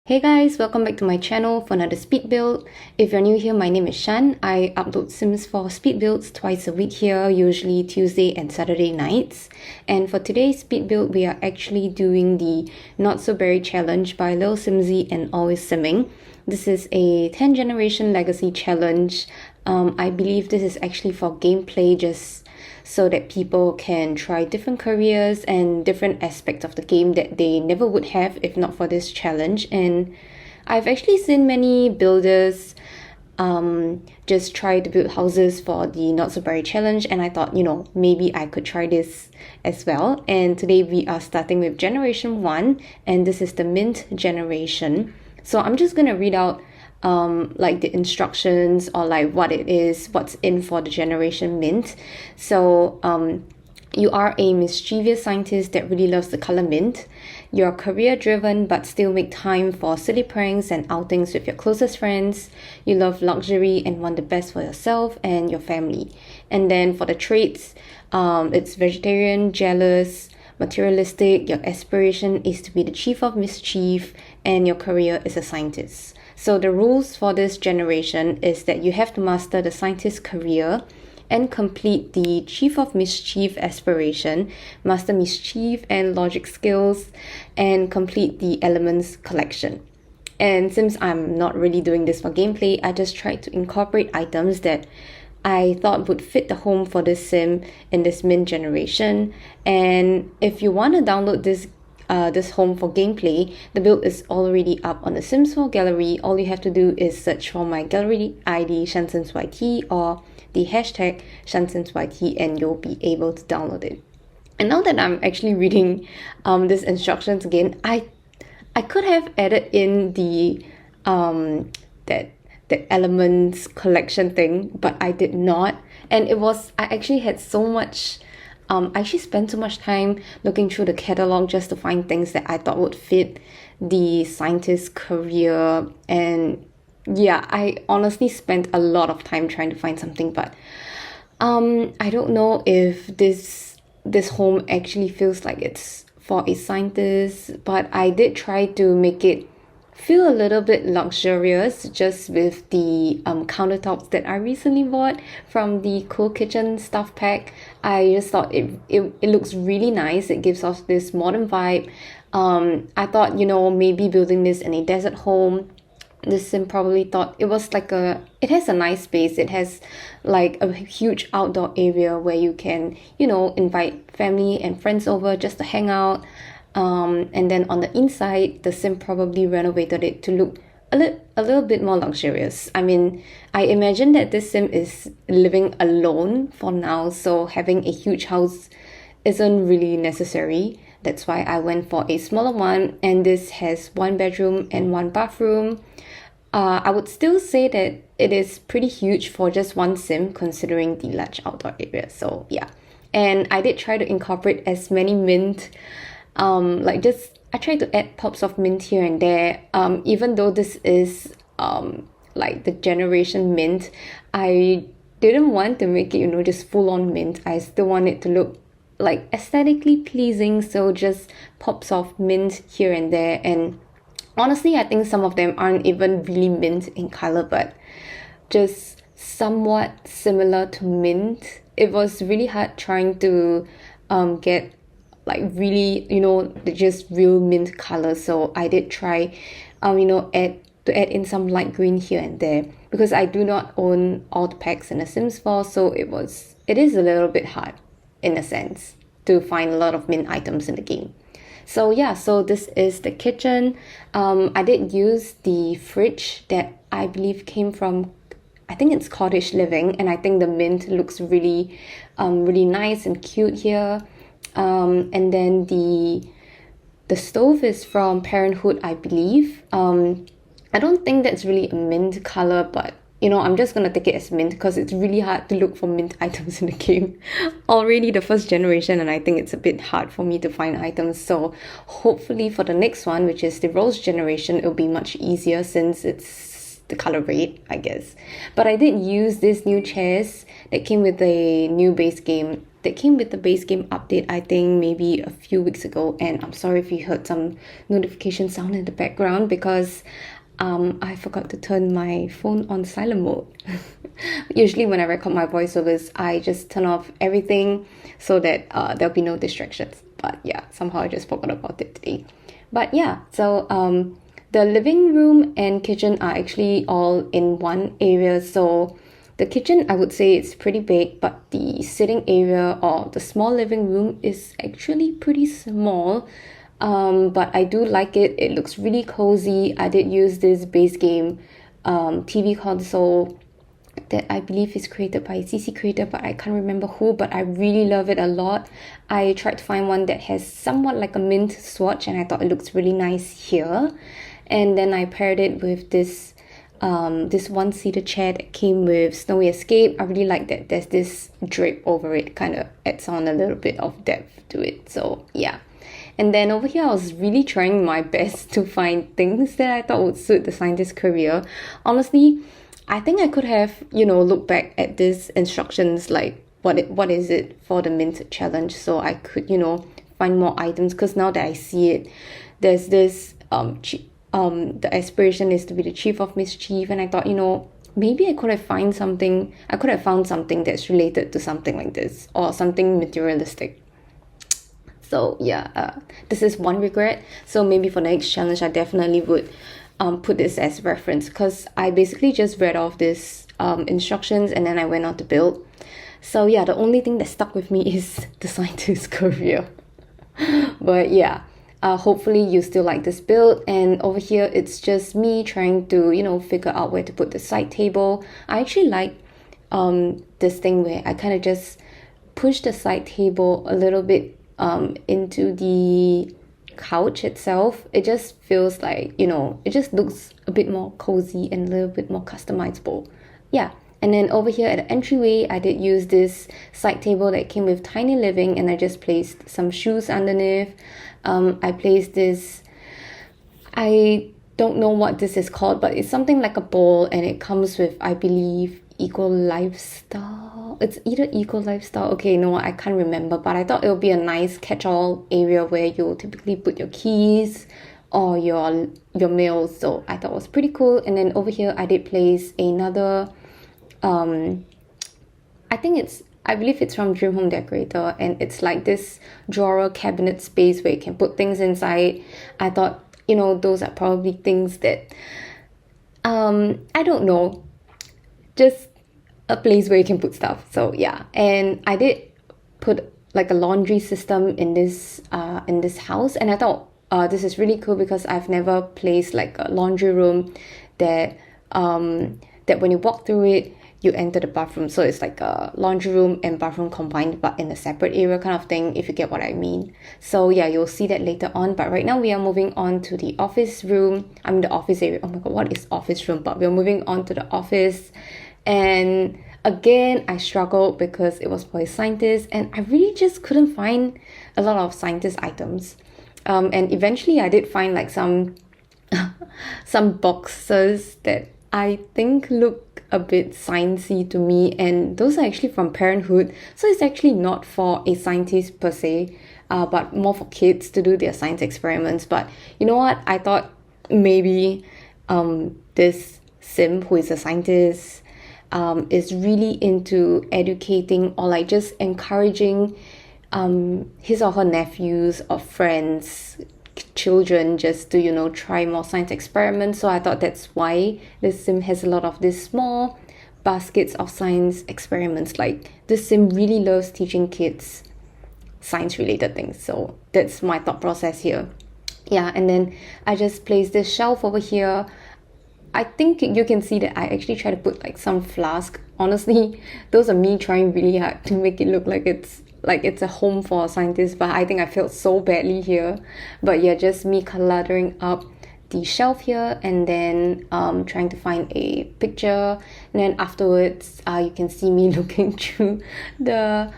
Hey guys, welcome back to my channel for another speed build. If you're new here, my name is Shan. I upload Sims 4 speed builds twice a week here, usually Tuesday and Saturday nights. And for today's speed build, we are actually doing the Not So Berry challenge by Lil Simsy and Always Simming. This is a 10 generation legacy challenge. I believe this is actually for gameplay, just so that people can try different careers and different aspects of the game that they never would have if not for this challenge. And I've actually seen many builders just try to build houses for the Not So Berry challenge, and I thought, maybe I could try this as well. And today we are starting with generation 1, and this is the mint generation. So I'm just gonna read out like the instructions or like what it is, what's in for the generation mint. So you are a mischievous scientist that really loves the color mint. You're career driven but still make time for silly pranks and outings with your closest friends. You love luxury and want the best for yourself and your family. And then for the traits, it's vegetarian, jealous, materialistic. Your aspiration is to be the chief of mischief, and your career is a scientist. So the rules for this generation is that you have to master the scientist's career and complete the chief of mischief aspiration, master mischief and logic skills, and complete the elements collection. And since I'm not really doing this for gameplay, I just tried to incorporate items that I thought would fit the home for this sim in this mint generation. And if you want to download this home for gameplay, the build is already up on the Sims 4 gallery. All you have to do is search for my gallery ID shansimsyt or the hashtag shansimsyt, and you'll be able to download it. And now that I'm actually reading these instructions again, I could have added in the that elements collection thing, but I did not. And I actually had so much I actually spent so much time looking through the catalog just to find things that I thought would fit the scientist's career. And yeah, I honestly spent a lot of time trying to find something, but I don't know if this home actually feels like it's for a scientist, but I did try to make it feel a little bit luxurious just with the countertops that I recently bought from the Cool Kitchen stuff pack. I just thought it looks really nice. It gives off this modern vibe. I thought, maybe building this in a desert home, this sim probably thought it was like it has a nice space. It has like a huge outdoor area where you can, invite family and friends over just to hang out. And then on the inside, the sim probably renovated it to look a little bit more luxurious. I mean, I imagine that this sim is living alone for now, so having a huge house isn't really necessary. That's why I went for a smaller one, and this has 1 bedroom and 1 bathroom. I would still say that it is pretty huge for just one sim considering the large outdoor area. So yeah, and I did try to incorporate as many mint I tried to add pops of mint here and there. Even though this is like the generation mint, I didn't want to make it, just full on mint. I still want it to look like aesthetically pleasing, so just pops of mint here and there. And honestly, I think some of them aren't even really mint in color, but just somewhat similar to mint. It was really hard trying to get like really, just real mint color. So I did try add in some light green here and there, because I do not own all the packs in the Sims 4, so it is a little bit hard in a sense to find a lot of mint items in the game. So yeah, so this is the kitchen. I did use the fridge that I believe came from, I think it's Cottage Living, and I think the mint looks really really nice and cute here. And then the stove is from Parenthood, I believe. I don't think that's really a mint color, but I'm just gonna take it as mint because it's really hard to look for mint items in the game. Already the first generation, and I think it's a bit hard for me to find items. So hopefully for the next one, which is the Rose generation, it'll be much easier since it's the color red, I guess. But I did use these new chairs that came with the new base game that came with the base game update, I think maybe a few weeks ago. And I'm sorry if you heard some notification sound in the background because I forgot to turn my phone on silent mode. Usually when I record my voiceovers, I just turn off everything so that there'll be no distractions. But yeah, somehow I just forgot about it today. But yeah, so the living room and kitchen are actually all in one area. So the kitchen, I would say it's pretty big, but the sitting area or the small living room is actually pretty small. But I do like it. It looks really cozy. I did use this base game TV console that I believe is created by a CC creator, but I can't remember who, but I really love it a lot. I tried to find one that has somewhat like a mint swatch, and I thought it looks really nice here. And then I paired it with this one-seater chair that came with Snowy Escape. I really like that there's this drape over it, kind of adds on a little bit of depth to it. So yeah. And then over here, I was really trying my best to find things that I thought would suit the scientist career. Honestly, I think I could have, looked back at these instructions, like what is it for the mint challenge, so I could, find more items. Because now that I see it, there's this the aspiration is to be the chief of mischief, and I thought, maybe I could have found something that's related to something like this or something materialistic. So yeah, this is one regret. So maybe for the next challenge, I definitely would put this as reference, because I basically just read off this instructions and then I went on to build. So yeah, the only thing that stuck with me is the scientist career. But yeah, hopefully you still like this build. And over here, it's just me trying to figure out where to put the side table. I actually like this thing where I kind of just push the side table a little bit into the couch itself. It just feels like, it just looks a bit more cozy and a little bit more customizable. Yeah. And then over here at the entryway, I did use this side table that came with tiny living, and I just placed some shoes underneath. I placed this, I don't know what this is called, but it's something like a bowl, and it comes with, I believe, Eco Lifestyle. It's either Eco Lifestyle. Okay, no, I can't remember, but I thought it would be a nice catch-all area where you'll typically put your keys or your mails. So I thought it was pretty cool. And then over here, I did place another, I believe it's from Dream Home Decorator, and it's like this drawer cabinet space where you can put things inside. I thought, those are probably things that, I don't know, just a place where you can put stuff. So yeah, and I did put like a laundry system in this house, and I thought this is really cool because I've never placed like a laundry room that when you walk through it, you enter the bathroom. So it's like a laundry room and bathroom combined, but in a separate area kind of thing, if you get what I mean. So yeah, you'll see that later on. But right now we are moving on to the office room. The office area. Oh my god, what is office room? But we're moving on to the office. And again, I struggled because it was for a scientist, and I really just couldn't find a lot of scientist items. And eventually I did find like some boxes that I think look a bit sciencey to me, and those are actually from Parenthood. So it's actually not for a scientist per se, but more for kids to do their science experiments. But you know what? I thought maybe this sim, who is a scientist, is really into educating or like just encouraging his or her nephews or friends, children, just to try more science experiments. So I thought that's why this sim has a lot of these small baskets of science experiments. Like this sim really loves teaching kids science related things. So that's my thought process here. Yeah, and then I just placed this shelf over here. I think you can see that I actually try to put like some flask. Honestly, those are me trying really hard to make it look like it's a home for a scientist, but I think I failed so badly here. But yeah, just me cluttering up the shelf here, and then trying to find a picture, and then afterwards you can see me looking through the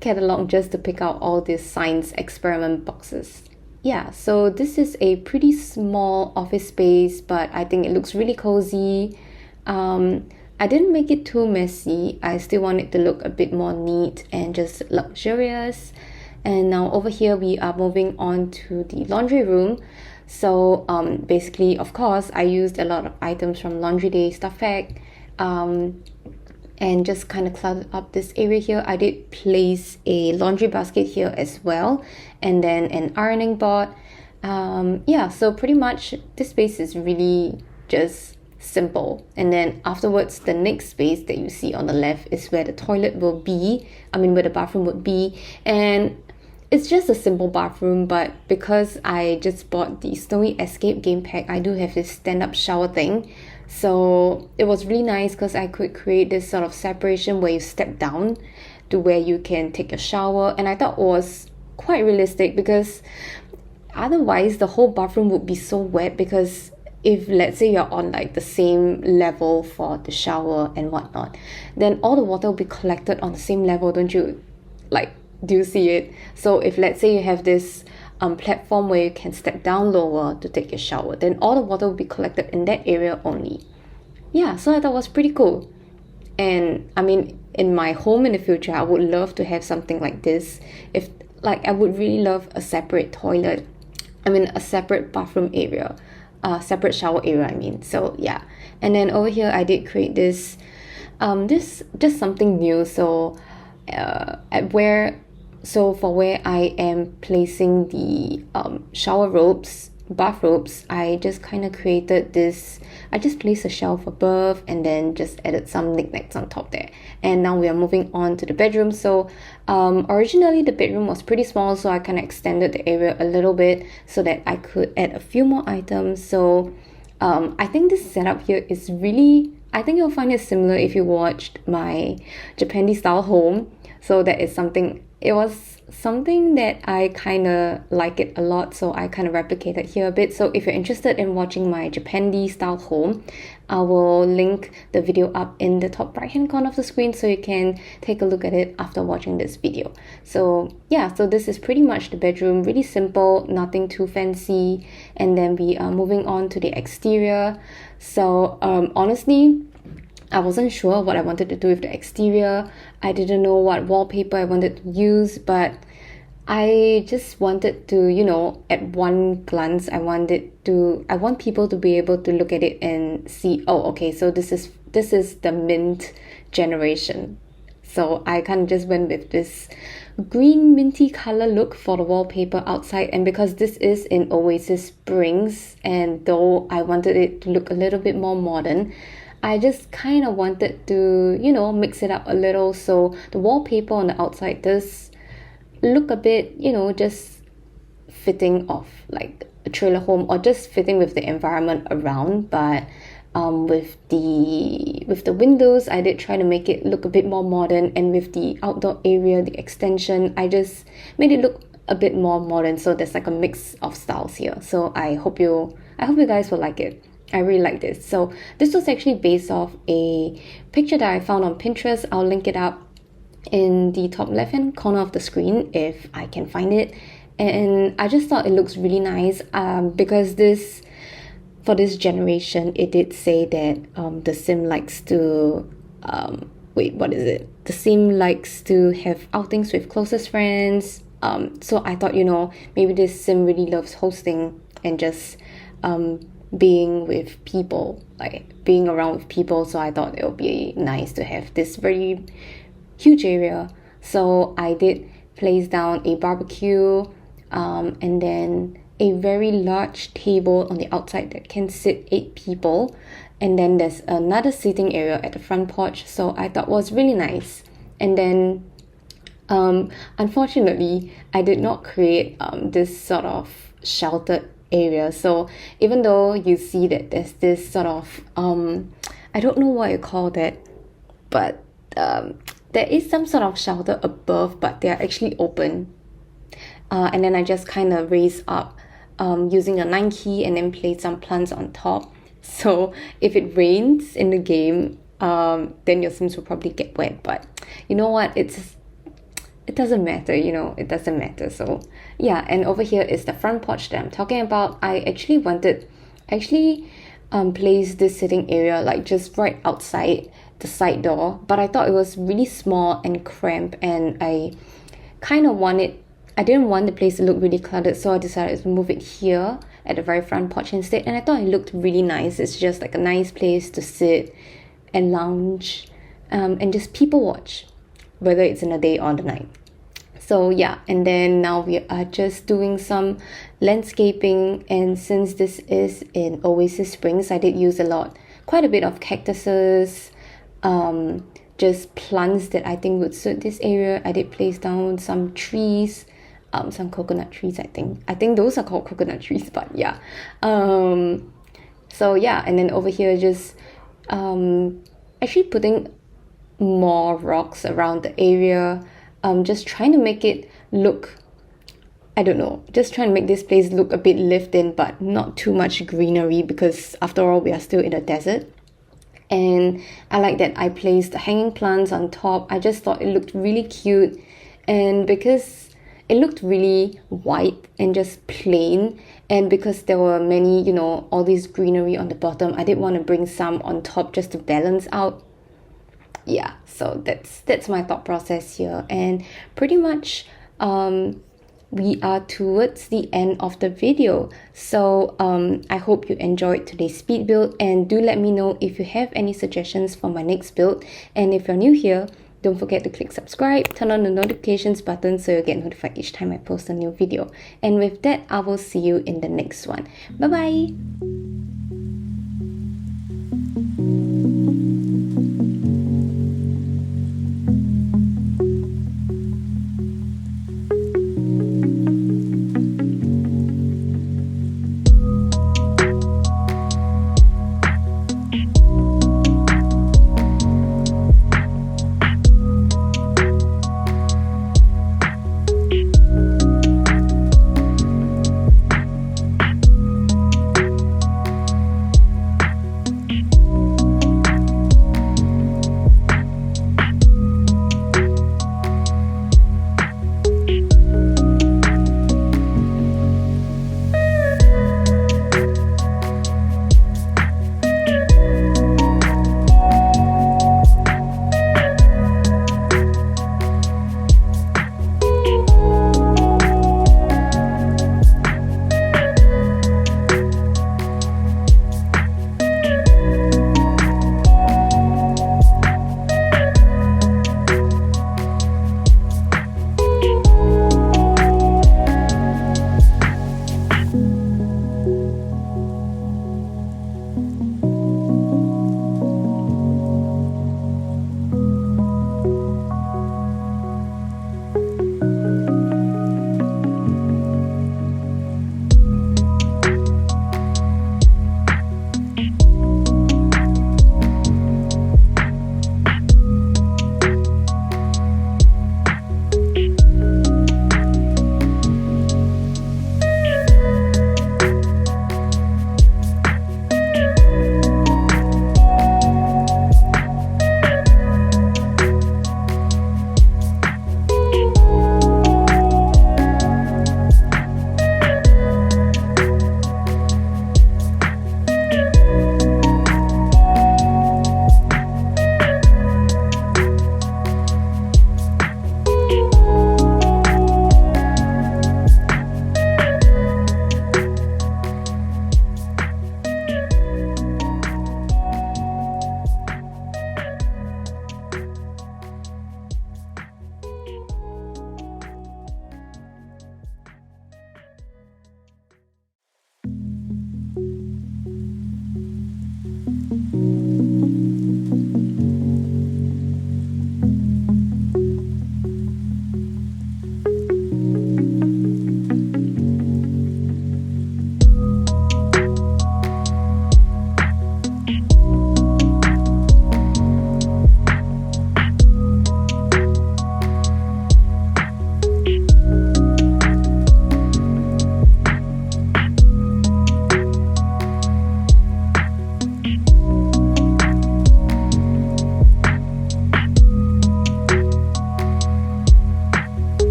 catalog just to pick out all these science experiment boxes. Yeah, so this is a pretty small office space, but I think it looks really cozy. I I didn't make it too messy. I still want it to look a bit more neat and just luxurious. And now over here we are moving on to the laundry room. So basically, of course, I used a lot of items from Laundry Day Stuff Pack, and just kind of cluttered up this area here. I did place a laundry basket here as well, and then an ironing board. Yeah, so pretty much this space is really just simple. And then afterwards, the next space that you see on the left is where the toilet will be. Where the bathroom would be. And it's just a simple bathroom, but because I just bought the Snowy Escape game pack, I do have this stand-up shower thing. So it was really nice because I could create this sort of separation where you step down to where you can take a shower. And I thought it was quite realistic because otherwise the whole bathroom would be so wet, because if let's say you're on like the same level for the shower and whatnot, then all the water will be collected on the same level, don't you? Do you see it? So if let's say you have this platform where you can step down lower to take your shower, then all the water will be collected in that area only. Yeah, so I thought it was pretty cool. And in my home in the future, I would love to have something like this. I would really love a separate toilet. A separate bathroom area, separate shower area, So yeah. And then over here, I did create this just something new. So for where I am placing the shower robes, bath robes, I just kind of created this. I just placed a shelf above and then just added some knickknacks on top there. And now we are moving on to the bedroom. So originally the bedroom was pretty small, so I kind of extended the area a little bit so that I could add a few more items. So I think this setup here is really, I think you'll find it similar if you watched my Japanese style home. So that is something, it was something that I kind of like it a lot, so I kind of replicated here a bit. So if you're interested in watching my Japanese style home, I will link the video up in the top right hand corner of the screen so you can take a look at it after watching this video. So yeah, so this is pretty much the bedroom, really simple, nothing too fancy. And then we are moving on to the exterior. So honestly, I wasn't sure what I wanted to do with the exterior. I didn't know what wallpaper I wanted to use, but I just wanted to, at one glance, I want people to be able to look at it and see, oh, okay, so this is the mint generation. So I kind of just went with this green minty color look for the wallpaper outside. And because this is in Oasis Springs, and though I wanted it to look a little bit more modern, I just kind of wanted to, mix it up a little. So the wallpaper on the outside does look a bit, just fitting of like a trailer home, or just fitting with the environment around. But with the windows, I did try to make it look a bit more modern. And with the outdoor area, the extension, I just made it look a bit more modern. So there's like a mix of styles here. So I hope you guys will like it. I really like this. So this was actually based off a picture that I found on Pinterest. I'll link it up in the top left hand corner of the screen if I can find it. And I just thought it looks really nice because for this generation, it did say that the sim likes to the sim likes to have outings with closest friends. So I thought, maybe this sim really loves hosting and just being with people, like being around with people. So I thought it would be nice to have this very huge area. So I did place down a barbecue and then a very large table on the outside that can sit 8 people. And then there's another seating area at the front porch. So I thought was really nice. And then unfortunately, I did not create this sort of sheltered area. So even though you see that there's this sort of I don't know what you call that, but there is some sort of shelter above, but they are actually open, and then I just kind of raised up using a 9 key and then placed some plants on top. So if it rains in the game, then your Sims will probably get wet, but you know what, it doesn't matter, it doesn't matter. So yeah, and over here is the front porch that I'm talking about. I actually place this sitting area like just right outside the side door, but I thought it was really small and cramped, and I didn't want the place to look really cluttered, so I decided to move it here at the very front porch instead, and I thought it looked really nice. It's just like a nice place to sit and lounge, and just people watch, whether it's in the day or the night. So yeah, and then now we are just doing some landscaping, and since this is in Oasis Springs, I did use quite a bit of cactuses, just plants that I think would suit this area. I did place down some trees, some coconut trees, I think those are called coconut trees, but yeah. So yeah, and then over here just actually putting more rocks around the area, just trying to make it look, I don't know, just trying to make this place look a bit lived in, but not too much greenery, because after all we are still in a desert. And I like that I placed the hanging plants on top. I just thought it looked really cute, and because it looked really white and just plain, and because there were many, all this greenery on the bottom, I did want to bring some on top just to balance out. Yeah, so that's my thought process here, and pretty much we are towards the end of the video. So I hope you enjoyed today's speed build, and do let me know if you have any suggestions for my next build. And if you're new here, don't forget to click subscribe, turn on the notifications button so you'll get notified each time I post a new video. And with that, I will see you in the next one. Bye bye.